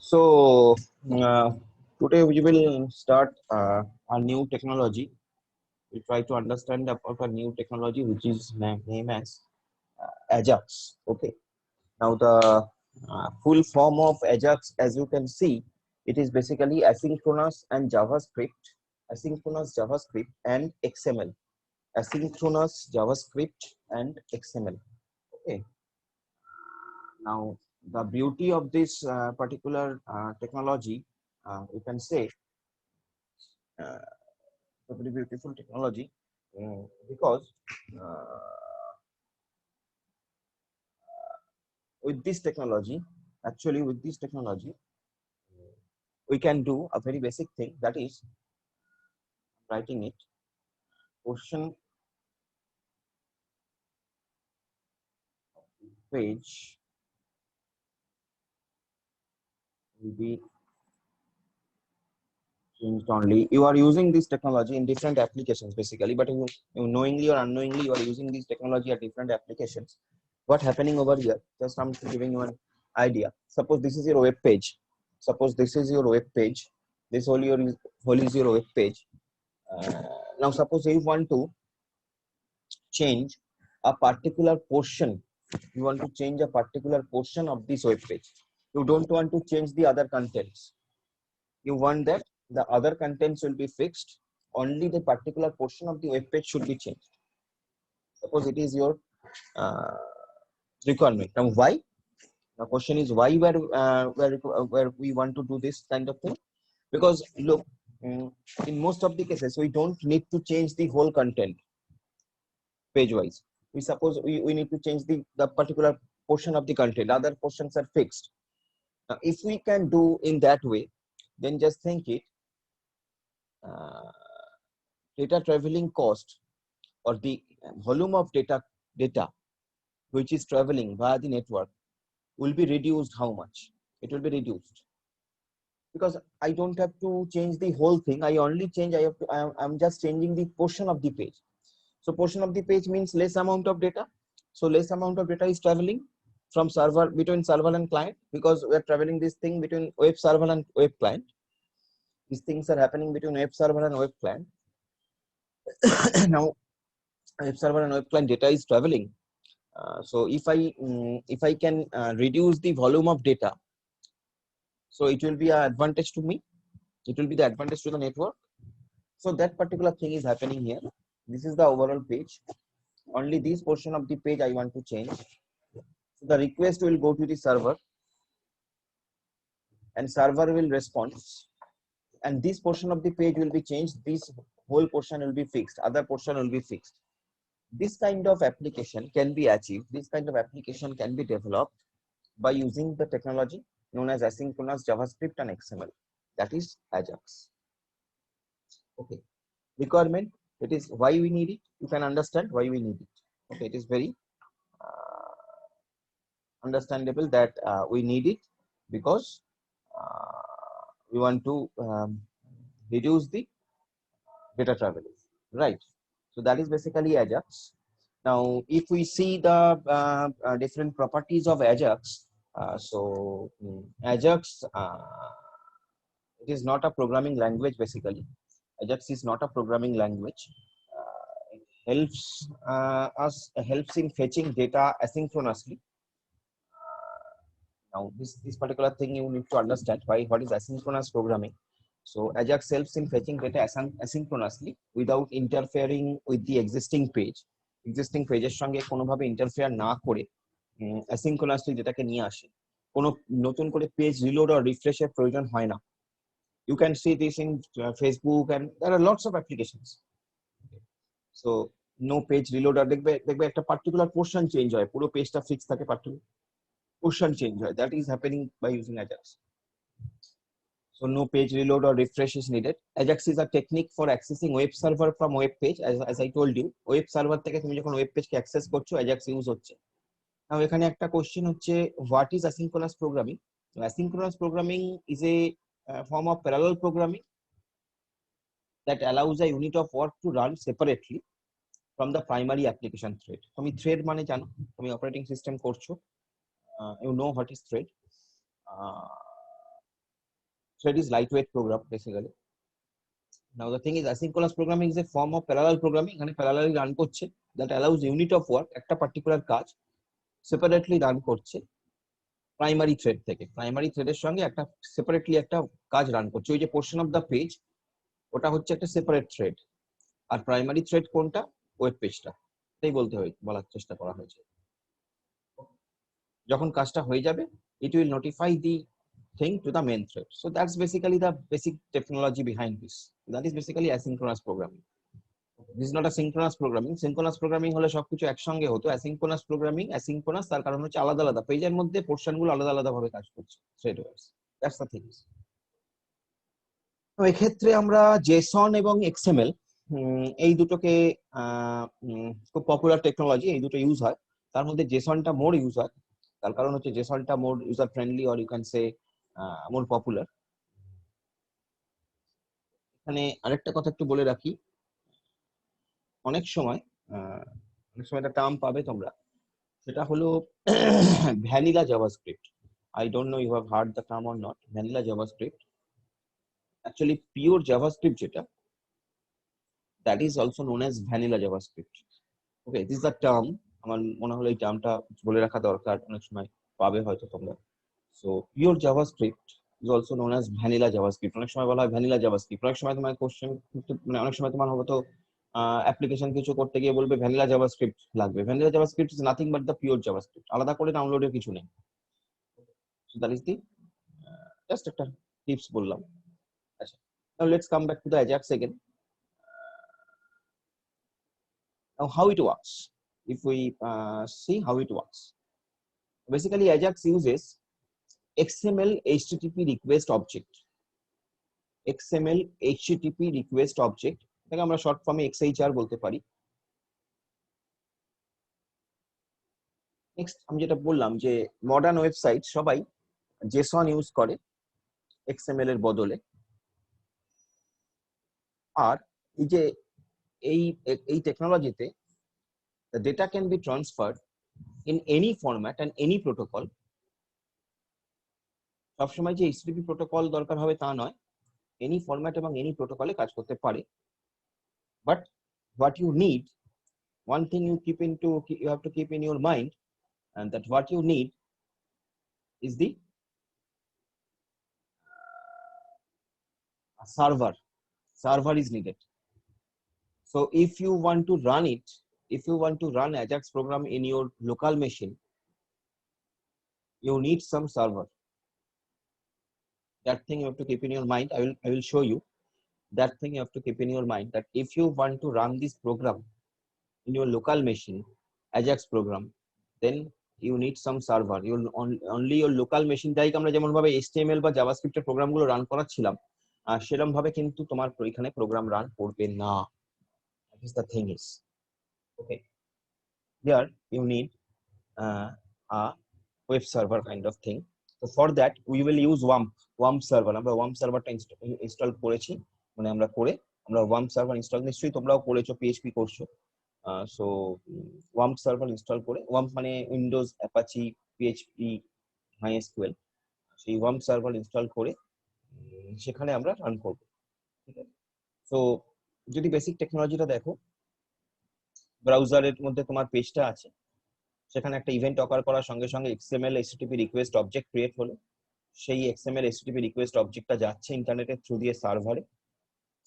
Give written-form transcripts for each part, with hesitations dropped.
So uh, today we will start a new technology. We try to understand about a new technology which is named as Ajax. Okay. Now the full form of Ajax, as you can see, it is basically asynchronous JavaScript and XML. Asynchronous JavaScript and XML. Okay. Now the beauty of this particular technology, you can say. Uh, a very beautiful technology because uh, with this technology with this technology we can do a very basic thing, that is writing it portion page will be changed only. You are using this technology in different applications basically, but you knowingly or unknowingly you are using this technology at different applications. What happening over here, just I'm giving you an idea. Suppose this is your web page. This whole is your web page. Now suppose you want to change a particular portion. You want to change a particular portion of this web page. You don't want to change the other contents. You want that the other contents will be fixed. Only the particular portion of the web page should be changed. Suppose it is your uh, requirement. Now why? The question is why where we want to do this kind of thing. Because look, in most of the cases we don't need to change the whole content page wise. We suppose we need to change the particular portion of the content, other portions are fixed. Now if we can do in that way, then just think it, uh, data traveling cost or the volume of data which is traveling via the network will be reduced. How much it will be reduced? Because I don't have to change the whole thing. I only change, I'm just changing the portion of the page. So portion of the page means less amount of data. So less amount of data is traveling from server, between server and client, because we are traveling this thing between web server and web client. These things are happening between web server and web client. Now web server and web client data is traveling. So if I can reduce the volume of data, so it will be an advantage to me. It will be the advantage to the network. So that particular thing is happening here. This is the overall page. Only this portion of the page I want to change. So the request will go to the server and server will respond, and this portion of the page will be changed. This whole portion will be fixed. Other portion will be fixed. This kind of application can be achieved. This kind of application can be developed by using the technology known as asynchronous JavaScript and XML. That is Ajax. Okay. Requirement. It is why we need it. You can understand why we need it. Okay. It is very understandable that we need it because we want to reduce the data traveling, right? So that is basically Ajax. Now if we see the different properties of Ajax, Ajax, it is not a programming language. Basically Ajax is not a programming language. It helps in fetching data asynchronously. Now this particular thing you need to understand why, what is asynchronous programming. So Ajax helps in fetching data asynchronously without interfering with the existing page. Existing pageর সঙ্গে কোনোভাবে interfere না করে asynchronously যেটাকে নিয়ে আসে, কোনো নতুন করে পেজ রিলোড or রিফ্রেশের প্রয়োজন হয় না. You can see this in Facebook and there are lots of applications. So no page reload আর দেখবে একটা পার্টিকুলার পোরশন চেঞ্জ হয়, পুরো পেজটা ফিক্স থাকে, পার্টিকুলার portion change হয়. That is happening by using Ajax. So no page reload or refresh is needed. Ajax is a technique for accessing web server from web page. As I told you, web server থেকে তুমি যখন web page কে access করছো, Ajax use হচ্ছে. Now এখানে একটা question হচ্ছে, what is asynchronous programming? So, asynchronous programming is a form of parallel programming that allows a unit of work to run separately from the primary application thread. তুমি thread মানে জানো, তুমি operating system করছো, you know what is thread. thread is lightweight program basically. Now the thing is asynchronous programming is a form of parallel programming, এখানে parallelly run করছে, that allows unit of work একটা particular কাজ separately run করছে primary thread থেকে, primary থ্রেডের সঙ্গে একটা separately একটা কাজ রান করছে। ওই যে পোর্শন অফ দ্য পেজ ওটা হচ্ছে একটা সেপারেট থ্রেড, আর প্রাইমারি থ্রেড কোনটা, ওয়েব পেজটা, তাই বলার চেষ্টা করা হয়েছে। যখন কাজটা হয়ে যাবে it will notify the thing to the main thread. So that's basically the basic technology behind this. That is basically asynchronous programming. This is not a synchronous programming. Synchronous programming হলে সবকিছু একসঙ্গে হতো। asynchronous programming, asynchronous তার কারণ হচ্ছে আলাদা আলাদা পেজের মধ্যে পোর্শন গুলো আলাদা আলাদা ভাবে কাজ করছে thread wise. That's the things. তো এক্ষেত্রে আমরা জেসন এবং এক্সএমএল এই দুটোকে খুব পপুলার টেকনোলজি, এই দুটো ইউজ হয়। তার মধ্যে জেসনটা মোর ইউজ হয়, তার কারণ হচ্ছে জেসনটা more user friendly or you can say more popular. এখানে আরেকটা কথা একটু বলে রাখি, অনেক সময় একটা টার্ম পাবে তোমরা, সেটা হলো vanilla JavaScript. I don't know you have heard the term or not. Vanilla JavaScript, actually pure JavaScript যেটা, that is also known as vanilla JavaScript. Okay, this is the term, আমার মনে হলো এই টার্মটা বলে রাখা দরকার, অনেক সময় পাবে হয়তো তোমরা। So pure JavaScript is also known as vanilla JavaScript. অনেক সময় বলা হয় vanilla JavaScript, অনেক সময় তোমার কোশ্চেন, মানে অনেক সময় তোমার হয়তো অ্যাপ্লিকেশন কিছু করতে গিয়ে বলবে vanilla JavaScript লাগবে। vanilla JavaScript is nothing but the pure JavaScript, আলাদা করে ডাউনলোডের কিছু নেই। So that is the just একটা টিপস বললাম। আচ্ছা, now let's come back to the Ajax again. Now how it works, if we see how it works, basically Ajax uses XML HTTP request object, XML HTTP request object, এটাকে আমরা short ফর্মে XHR বলতে পারি। Next আমি যেটা বললাম যে modern website সবাই জেসন ইউজ করে XML এর বদলে, আর এই যে এই টেকনোলজিতে the data can be transferred in any format and any protocol. সবসময় যে HTTP প্রোটোকল দরকার হবে তা নয়, এনি ফরম্যাট এবং এনি প্রোটোকলে কাজ করতে পারে। But what you need, one thing you have to keep in your mind, and that what you need is the server is needed. So if you want to run it, if you want to run Ajax program in your local machine, you need some server. That thing you have to keep in your mind. I will show you. That thing you have to keep in your mind, that if you want to run this program in your local machine, Ajax program, then you need some server. You only your local machine টাই আমরা যেমন ভাবে HTML বা JavaScript এর programme গুলো run করাচ্ছিলাম, সেরকম ভাবে কিন্তু তোমার এখানে প্রোগ্রাম রান করবে না। That is the thing is, okay, here you need a web server kind of thing. So for that we will use WAMP server. আমরা WAMP সার্ভারটা ইনস্টল করেছি, মানে আমরা WAMP সার্ভার ইনস্টল, নিশ্চয়ই তোমরাও করেছো, PHP করছো। সো WAMP সার্ভার ইনস্টল করে, WAMP মানে উইন্ডোজ, অ্যাপাচি, PHP, MySQL, সেই WAMP সার্ভার ইনস্টল করে সেখানে আমরা রান করব। ঠিক আছে, সো যদি বেসিক টেকনোলজিটা দেখো, ব্রাউজারের মধ্যে তোমার পেজটা আছে, সেখানে একটা ইভেন্ট অকার করার সঙ্গে সঙ্গে XML HTTP request object create হলো। সেই XML HTTP রিকোয়েস্ট অবজেক্টটা যাচ্ছে ইন্টারনেটের থ্রু দিয়ে সার্ভারে,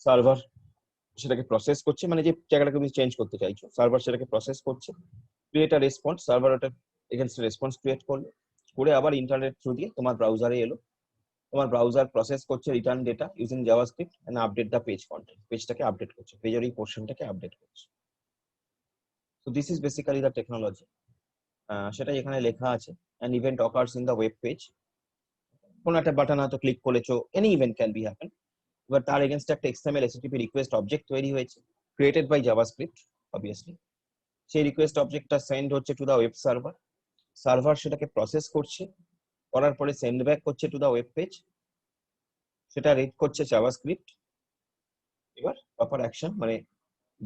সার্ভার সেটাকে প্রসেস করছে, মানে যে জায়গাটাকে তুমি চেঞ্জ করতে চাইছো, সার্ভার সেটাকে প্রসেস করছে, ক্রিয়েট আ রেসপন্স, সার্ভার ওটা এগেইনস্ট রেসপন্স ক্রিয়েট করলো, করে আবার ইন্টারনেট থ্রু দিয়ে তোমার ব্রাউজারে এলো, তোমার ব্রাউজার প্রসেস করছে return data using JavaScript and update the page content, পেজটাকে আপডেট করছে, পেজের এই পোরশনটাকে আপডেট করছে। So this is basically the technology, সেটা এখানে লেখা আছে। An event occurs in the web page, কোনো একটা বাটন হয়তো ক্লিক করেছো, any event can be happen, এবার তার এগেইনস্ট একটা XML HTTP রিকোয়েস্ট অবজেক্ট তৈরি হয়েছে, ক্রিয়েটেড বাই জাভাস্ক্রিপ্ট অবভিয়াসলি। সেই রিকোয়েস্ট অবজেক্টটা সেন্ড হচ্ছে to the web server, server সেটাকে প্রসেস করছে, করার পরে সেন্ড ব্যাক করছে টু দা ওয়েব পেজ, সেটা রিড করছে জাভাস্ক্রিপ্ট, এবার প্রপার অ্যাকশন মানে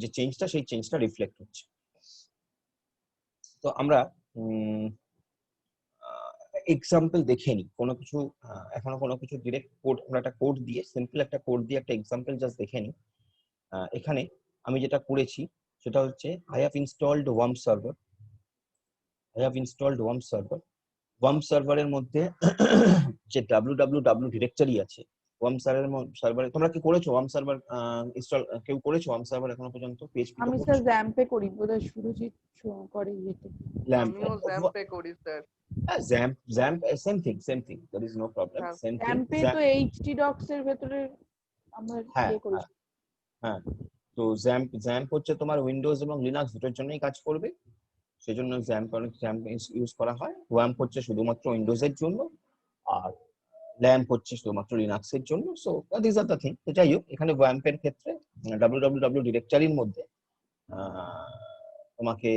যে চেঞ্জটা, সেই চেঞ্জটা রিফ্লেক্ট হচ্ছে। তো আমরা এক্সাম্পল দেখে নি কোনো কিছু, এখনো কোনো কিছু ডিরেক্ট কোড, আমরা একটা কোড দিয়ে, সিম্পল একটা কোড দিয়ে একটা এক্সাম্পল জাস্ট দেখে নি। এখানে আমি যেটা করেছি সেটা হচ্ছে I have installed warm server. I have installed warm server. Warm সার্ভারের মধ্যে যে www ডিরেক্টরি আছে, ওয়ার্ম সার্ভারে তোমরা কি করেছো? ওয়ার্ম সার্ভার ইনস্টল কেউ করেছো? ওয়ার্ম সার্ভার এখনো পর্যন্ত পিএইচপি তে আমি করছো? স্যার জ্যাম্পে করি, বোধহয় সুরজিৎ করে ইয়েতে। ল্যাম্প, আমিও জ্যাম্পে করি sir. XAMPP same thing, there is no problem, same thing. জ্যাম্পে তো এইচটি ডক্স এর ভেতরে আমরা হ্যাঁ ইয়ে করি। হ্যাঁ, তো জ্যাম্প হচ্ছে তোমার উইন্ডোজ এবং লিনাক্স দুটোর জন্যই কাজ করবে, সেজন্য জ্যাম্প ইউজ করা হয়। ওয়াম্প হচ্ছে শুধুমাত্র উইন্ডোজের জন্য, আর ল্যাম্প হচ্ছে শুধুমাত্র লিনাক্সের জন্য। So this are the thing. তো যাই হোক, এখানে ওয়াম্পের ক্ষেত্রে www ডিরেক্টরির মধ্যে তোমাকে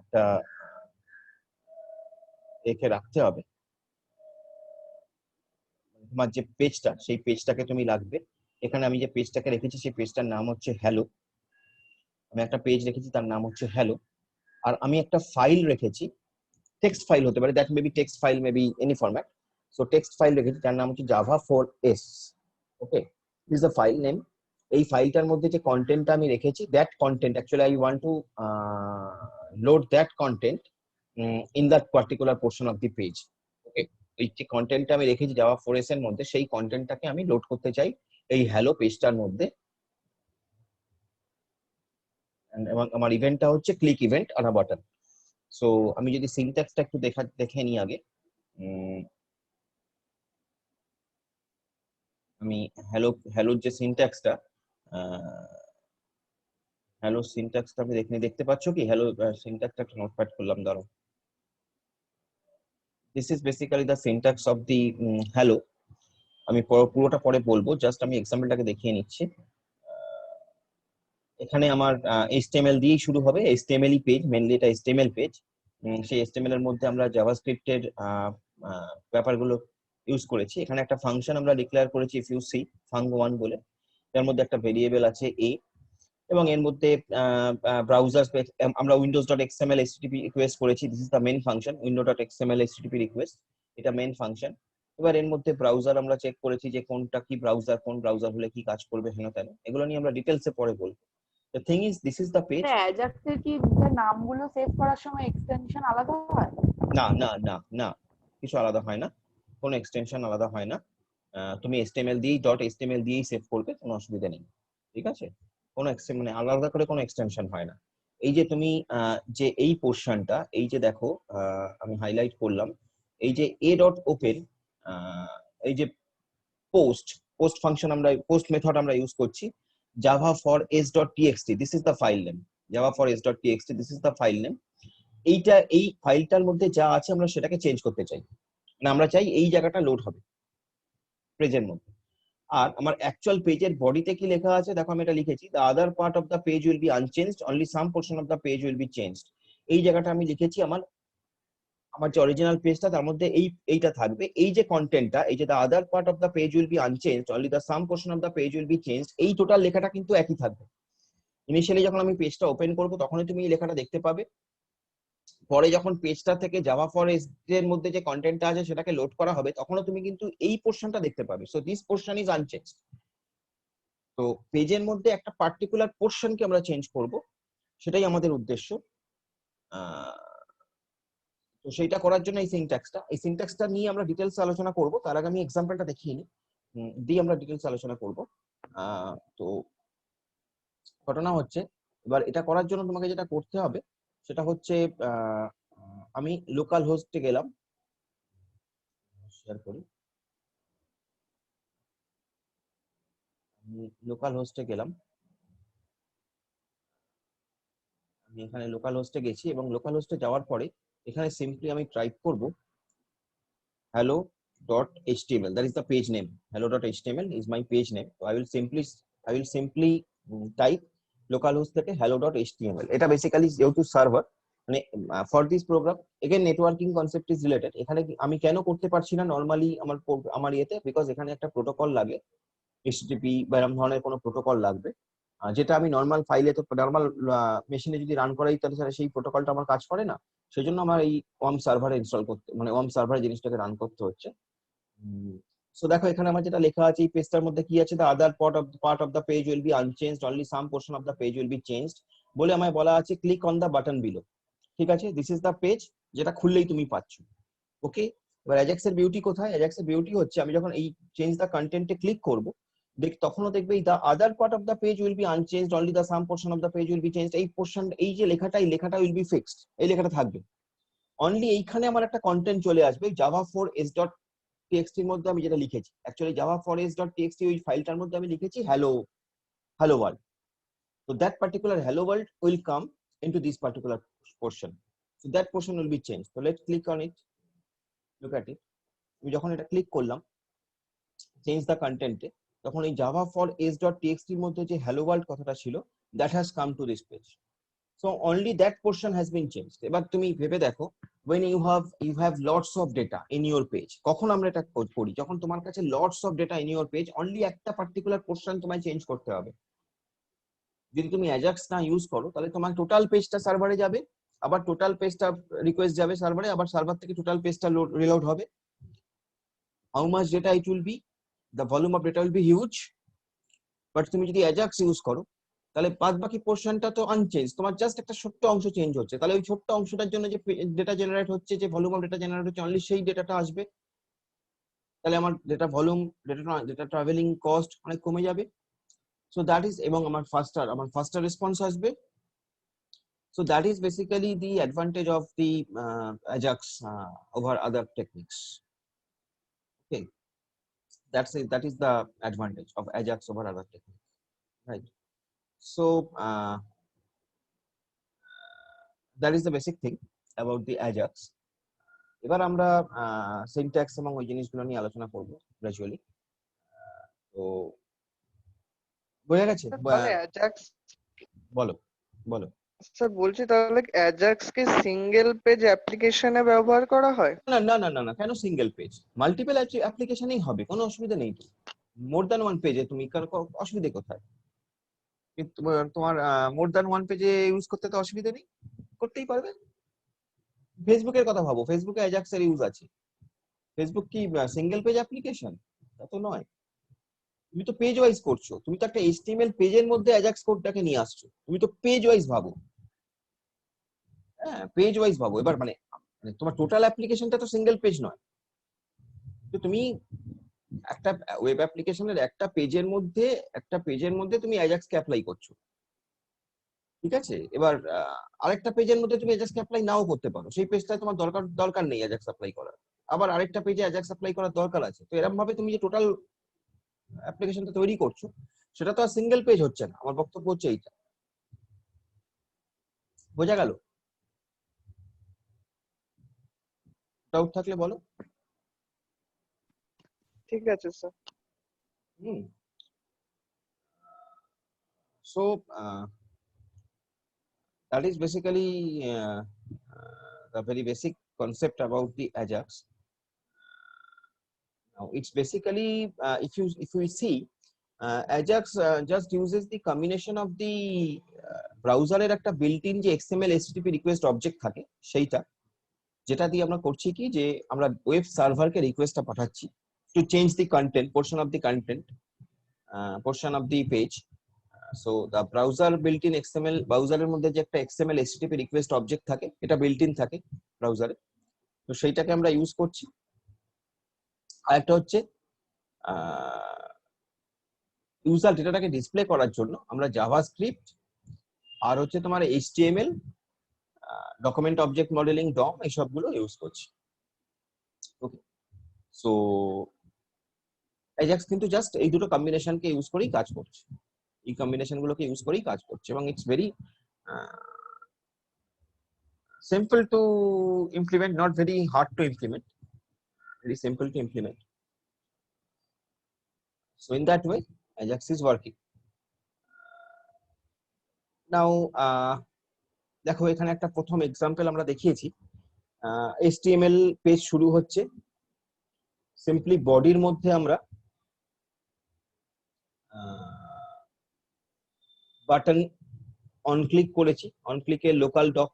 একটা রেখে রাখতে হবে, তোমার যে পেজটা, সেই পেজটাকে তুমি লাগবে। এখানে আমি যে পেজটাকে রেখেছি সেই পেজটার নাম হচ্ছে হ্যালো। আমি একটা পেজ রেখেছি, তার নাম হচ্ছে হ্যালো। আর আমি একটা ফাইল রেখেছি, টেক্সট ফাইল হতে পারে, that maybe text file, maybe any format. So text file রেখেছি, তার নাম হচ্ছে java4s। Okay, this the file name. এই ফাইলটার মধ্যে যে কন্টেন্টটা আমি রেখেছি, that content actually I want to load that content in that particular portion of the page. Okay, এই যে কন্টেন্টটা আমি রেখেছি java4s এর মধ্যে, সেই কন্টেন্টটাকে আমি লোড করতে চাই এই হ্যালো পেজটার মধ্যে। এবং আমার ইভেন্টটা হচ্ছে click event on a button. So আমি যদি সিনট্যাক্সটা একটু দেখে নিই আগে। আমি হ্যালোর যে সিনট্যাক্সটা, হ্যালো সিনট্যাক্সটা আমি দেখতে পাচ্ছ কি? হ্যালো সিনট্যাক্সটা একটা নোটপ্যাড করলাম, দাঁড়াও। This is basically the syntax of the hello. আমি পুরোটা পরে বলবো, জাস্ট আমি এক্সাম্পলটাকে দেখিয়ে নিচ্ছি। এখানে আমার HTML দিয়েই শুরু হবে, HTML পেজ, মেনলি এটা HTML পেজ। সেই HTML এর মধ্যে আমরা জাভাস্ক্রিপ্টের ব্যাপারগুলো ইউজ করেছি। এখানে একটা ফাংশন আমরা ডিক্লেয়ার করেছি ইফ ইউ সি fun1 বলে। এর মধ্যে একটা ভেরিয়েবল আছে a, এবং এর মধ্যে ব্রাউজার আমরা windows.xml http রিকোয়েস্ট করেছি। This is the main function, windows.xml http request, এটা মেইন ফাংশন। এবার এর মধ্যে ব্রাউজার আমরা চেক করেছি যে কোনটা কি ব্রাউজার, কোন ব্রাউজার হলে কি কাজ করবে, হেন তেন, এগুলো নিয়ে আমরা ডিটেলসে পরে বলবো। The thing is, this is the page. Ajax এর কি নিজের নামগুলো সেভ করার সময় এক্সটেনশন আলাদা হয়? না না না না, কিছু আলাদা হয় না, কোনো এক্সটেনশন আলাদা হয় না। তুমি HTML দিয়েই .html দিয়েই সেভ করবে, কোনো অসুবিধা নেই, ঠিক আছে? কোনো মানে আলাদা করে কোনো এক্সটেনশন হয় না। এই যে তুমি যে এই পোর্শনটা, এই যে দেখো, আমি হাইলাইট করলাম, এই যে a.open, এই যে পোস্ট ফাংশন, আমরা পোস্ট মেথড আমরা ইউজ করছি, java4s.txt, this is the file name. java4s.txt, this is the file name. এই ফাইলটার মধ্যে যা আছে আমরা সেটাকে চেঞ্জ করতে চাই, মানে আমরা চাই এই জায়গাটা লোড হবে পেজের মধ্যে। আর আমার অ্যাকচুয়াল পেজের বডিতে কি লেখা আছে দেখো, আমি এটা লিখেছি, the other part of the page will be unchanged, only some portion of the page will be changed. এই জায়গাটা আমি লিখেছি, আমার যে অরিজিনাল পেজটা, তার মধ্যে এইটা থাকবে। এই যে কন্টেন্টটা, এই যে the other part of the page will be unchanged, only the some portion of the page will be changed, এই টোটাল লেখাটা কিন্তু একই থাকবে। ইনিশিয়ালি যখন আমি পেজটা ওপেন করবো তখনই তুমি এই লেখাটা দেখতে পাবে। পরে যখন পেজটা থেকে java4s এর মধ্যে যে কন্টেন্টটা আছে সেটাকে লোড করা হবে, তখনও তুমি কিন্তু এই পোর্শনটা দেখতে পাবে। So this portion is unchanged. তো পেজের মধ্যে একটা পার্টিকুলার পোর্শনকে আমরা চেঞ্জ করব, সেটাই আমাদের উদ্দেশ্য। তো সেইটা করার জন্য এই সিনট্যাক্সটা নিয়ে আমরা ডিটেলস আলোচনা করব। তার আগে আমি এক্সাম্পলটা দেখিয়ে নিই, দিয়ে আমরা ডিটেলস আলোচনা করব। তো ঘটনা হচ্ছে, এবার এটা করার জন্য তোমাকে যেটা করতে হবে সেটা হচ্ছে, আমি লোকাল হোস্টে গেলাম, শেয়ার করি, লোকাল হোস্টে গেলাম, আমি এখানে লোকাল হোস্টে গেছি, এবং লোকাল হোস্টে যাওয়ার পরে এখানে সিম্পলি আমি টাইপ করব hello.html, that is the page name. hello.html is my page name. So I will simply type localhost থেকে hello.html. এটা বেসিক্যালি যেহেতু সার্ভার, মানে for this program again networking concept is related. এখানে আমি কেন করতে পারছি না নরমালি আমার ইয়েতে, বিকজ এখানে একটা প্রোটোকল লাগে, HTTP বা এরকম ধরনের কোনো প্রোটোকল লাগবে, যেটা আমি নর্মাল ফাইলে তো নর্মাল মেশিনে যদি রান করাই তাহলে সেই প্রোটোকলটা আমার কাজ করে না। সেই জন্য আমার এই ওয়ার্ম সার্ভারে ইনস্টল করতে মানে ওয়ার্ম সার্ভারে জিনিসটাকে রান করতে হচ্ছে। সো দেখো এখানে আমার যেটা লেখা আছে এই পেজটার মধ্যে কি আছে, the other part of the page will be unchanged, only some portion of the page will be changed বলে আমায় বলা আছে click on the button below. ঠিক আছে, দিস ইজ দ্য পেজ, যেটা খুললেই তুমি পাচ্ছ। ওকে, এবার অ্যাজাক্স এর বিউটি কোথায়? অ্যাজাক্স এর বিউটি হচ্ছে আমি যখন এই চেঞ্জ দ্য কন্টেন্টে ক্লিক করব তখনও দেখবে the other part of the page will be unchanged, only the some portion of the page will be changed. এই পোর্শন, এই যে লেখাটা, এই লেখাটা উইল বি ফিক্সড, এই লেখাটা থাকবে। অনলি এইখানে আমার একটা কন্টেন্ট চলে আসবে java4s.txt এর মধ্যে আমি যেটা লিখেছি, অ্যাকচুয়ালি java4s.txt ওই ফাইলটার মধ্যে আমি লিখেছি hello world. So that particular hello world will come into this particular portion. So that portion will be changed. So let's click on it. Look at it. আমি যখন এটা ক্লিক করলাম চেঞ্জ দ্য কন্টেন্টে, তখন এই java4s.txt এর মধ্যে যে hello world কথাটা ছিল that has come to this page. So only that portion has been changed. এবার তুমি ভেবে দেখো, when you have lots of data in your page, কখন আমরা এটা করি? যখন তোমার কাছে lots of data in your page, only একটা পার্টিকুলার পোর্শন তোমায় চেঞ্জ করতে হবে। যদি তুমি অ্যাজাক্স না ইউজ করো তাহলে তোমার টোটাল পেজটা সার্ভারে যাবে, আবার টোটাল পেজটা রিকোয়েস্ট যাবে সার্ভারে, আবার সার্ভার থেকে টোটাল পেজটা রিলোড হবে। How much data it will be, the volume of data will be huge. But তুমি যদি অ্যাজাক্স ইউজ করো তাহলে বাদ বাকি পোর্শনটা তো আনচেঞ্জ, তোমার জাস্ট একটা ছোট্ট অংশ চেঞ্জ হচ্ছে, তাহলে ওই ছোট্ট অংশটার জন্য যে ডেটা জেনারেট হচ্ছে, যে ভলিউম অফ ডেটা জেনারেট হচ্ছে, অনলি সেই ডেটাটা আসবে। তাহলে আমার data volume, data travelling cost অনেক কমে যাবে। সো দ্যাট ইজ, এবং আমার ফাস্টার রেসপন্স আসবে। So that is basically the advantage of the Ajax over other techniques. Okay, that is the advantage of Ajax over other techniques, right? So that is the basic thing about the Ajax. এবার আমরা syntax এবং ওই জিনিসগুলো নিয়ে আলোচনা করব gradually. তো বোঝা গেছে? তাহলে অ্যাজাক্স, বলো বলো। স্যার বলছি তাহলে অ্যাজাক্স কি সিঙ্গেল পেজ অ্যাপ্লিকেশনে ব্যবহার করা হয়? না না না না না, কেন সিঙ্গেল পেজ? মাল্টিপল অ্যাপ্লিকেশনেই হবে, কোনো অসুবিধা নেই তো। মোর দ্যান ওয়ান পেজে তুমি অসুবিধা কোথায়? তোমার মোর দ্যান ওয়ান পেজে ইউজ করতে তো অসুবিধা নেই, করতেই পারবে। ফেসবুকের কথা ভাবো, ফেসবুকে অ্যাজাক্স এর ইউজ আছে। ফেসবুক কি সিঙ্গেল পেজ অ্যাপ্লিকেশন? তা তো নয়। তুমি তো পেজ ওয়াইজ করছো, তুমি তো একটা এইচটিএমএল পেজের মধ্যে অ্যাজাক্স কোডটাকে নিয়ে আসছো, তুমি তো পেজ ওয়াইজ ভাবো। হ্যাঁ, পেজ ওয়াইজ ভাবো। এবার মানে তোমার টোটাল অ্যাপ্লিকেশনটা তো সিঙ্গেল পেজ নয়। তো তুমি একটা ওয়েব অ্যাপ্লিকেশনের একটা পেজের মধ্যে তুমি অ্যাজাক্সকে অ্যাপ্লাই করছো, ঠিক আছে? এবার আরেকটা পেজের মধ্যে তুমি অ্যাজাক্স অ্যাপ্লাই নাও করতে পারো, সেই পেজটা তোমার দরকার নেই অ্যাজাক্স অ্যাপ্লাই করার, আবার আরেকটা পেজে অ্যাজাক্স অ্যাপ্লাই করার দরকার আছে। তো এরকম ভাবে তুমি যে টোটাল অ্যাপ্লিকেশনটা তৈরি করছো সেটা তো আর সিঙ্গেল পেজ হচ্ছে না। আমার বক্তব্য হচ্ছে এইটা, বোঝা গেল? ডাউট থাকলে বলো। ঠিক আছে sir. So that is basically the very basic concept about the Ajax. Now it's basically if we see Ajax just uses the combination of the browser এর একটা built-in যে XML HTTP request object থাকে সেইটা, যেটা দিয়ে আমরা করছি কি যে আমরা ওয়েব সার্ভারকে রিকোয়েস্টটা পাঠাচ্ছি to change the content, portion of the content, portion of the page. So the browser built-in XML, ব্রাউজারের মধ্যে যে একটা XML HTTP request object থাকে, এটা built-in থাকে ব্রাউজারে, তো সেইটাকে আমরা ইউজ করছি। আর একটা হচ্ছে ইউজার ডেটাটাকে ডিসপ্লে করার জন্য আমরা জাভাস্ক্রিপ্ট আর হচ্ছে তোমার HTML, ডকুমেন্ট অবজেক্ট মডেলিং, ডম, এইসবগুলো ইউজ করছি। ওকে, সো অ্যাজাক্স কিন্তু জাস্ট এই দুটো কম্বিনেশনকে ইউজ করেই কাজ করছে, এই কম্বিনেশন গুলোকে ইউজ করেই কাজ করছে, এবং it's very simple to implement, not very hard to implement, very simple to implement. So in that way Ajax is working. Now দেখো এখানে একটা প্রথম এক্সাম্পল আমরা দেখিয়েছি। HTML পেজ শুরু হচ্ছে, সিম্পলি বডির মধ্যে আমরা বাটন অন ক্লিক করেছি, অন ক্লিকে লোকাল ডক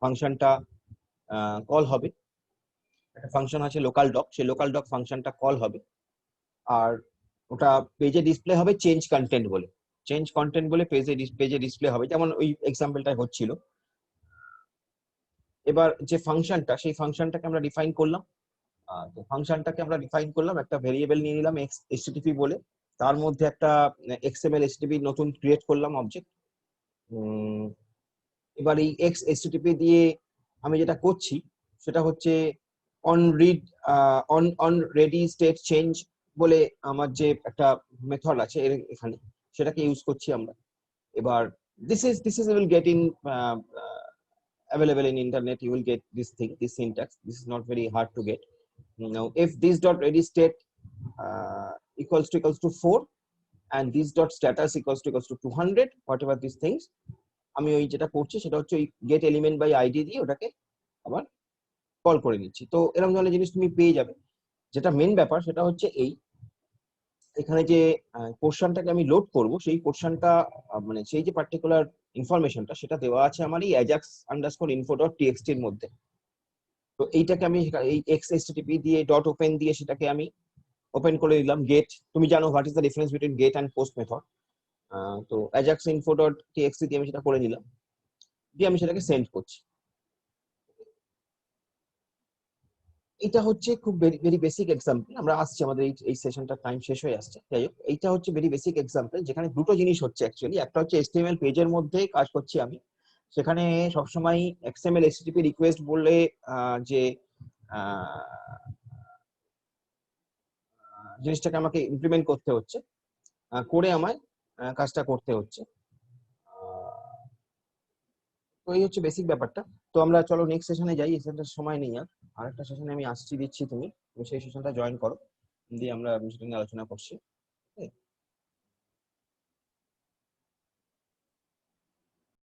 ফাংশনটা কল হবে, একটা ফাংশন আছে লোকাল ডক, সেই লোকাল ডক ফাংশনটা কল হবে, আর ওটা পেজে ডিসপ্লে হবে চেঞ্জ কন্টেন্ট বলে, চেঞ্জ কন্টেন্ট বলে পেজে ডিসপ্লে হবে, যেমন ওই এক্সাম্পলটা হচ্ছিল। এবার যে ফাংশনটা, সেই ফাংশনটাকে আমরা ডিফাইন করলাম, তো ফাংশনটাকে আমরা ডিফাইন করলাম, একটা ভেরিয়েবল নিয়ে নিলাম http বলে, তার মধ্যে একটা xml http নতুন ক্রিয়েট করলাম অবজেক্ট। এবার এই http দিয়ে আমি যেটা করছি সেটা হচ্ছে অন রেডি স্টেট চেঞ্জ বলে আমার যে একটা মেথড আছে এখানে, সেটাকে ইউজ করছি আমরা। এবার this is will get in available in internet, you will get this thing, this syntax, this is not very hard to get. Now if this dot ready state equals to 4 and this dot status equals to 200, whatever these things, আমি ওই যেটা করছি সেটা হচ্ছে ওই gate element by ID দিয়ে ওটাকে আবার কল করে নিচ্ছি। তো এরকম ধরনের জিনিস তুমি পেয়ে যাবে। যেটা মেন ব্যাপার সেটা হচ্ছে এই, এখানে যে পোর্শনটাকে আমি লোড করব, সেই পোর্শনটা মানে সেই যে পার্টিকুলার ইনফরমেশনটা সেটা দেওয়া আছে আমার এই ajax_info.txt এর মধ্যে। তো এইটাকে আমি এই xhtp দিয়ে ডট ওপেন দিয়ে সেটাকে আমি ওপেন করে দিলাম গেট। তুমি জানো what is the difference between get and post method. তো ajax_info.txt দিয়ে আমি সেটা করে নিলাম, দিয়ে আমি সেটাকে সেন্ড করছি। এটা হচ্ছে খুব ভেরি বেসিক এক্সাম্পল, আমরা আসছি আমাদের এই সেশনটা টাইম শেষ হয়ে আসছে, যাই হোক এইটা হচ্ছে ভেরি বেসিক এক্সাম্পল যেখানে দুটো জিনিস হচ্ছে অ্যাকচুয়ালি। একটা হচ্ছে HTML পেজের মধ্যে কাজ করছি আমি, সেখানে সবসময় XML HTTP রিকোয়েস্ট বললে যে জিনিসটাকে আমাকে ইমপ্লিমেন্ট করতে হচ্ছে, করে আমায় কাজটা করতে হচ্ছে। তো এই হচ্ছে বেসিক ব্যাপারটা। তো আমরা চলো নেক্সট সেশনে যাই, এই সেশনটার সময় নেই আর, আরেকটা সেশনে আমি দিচ্ছি, তুমি সেই সেশনটা জয়েন করো, দিয়ে আমরা সেটা নিয়ে আলোচনা করছি।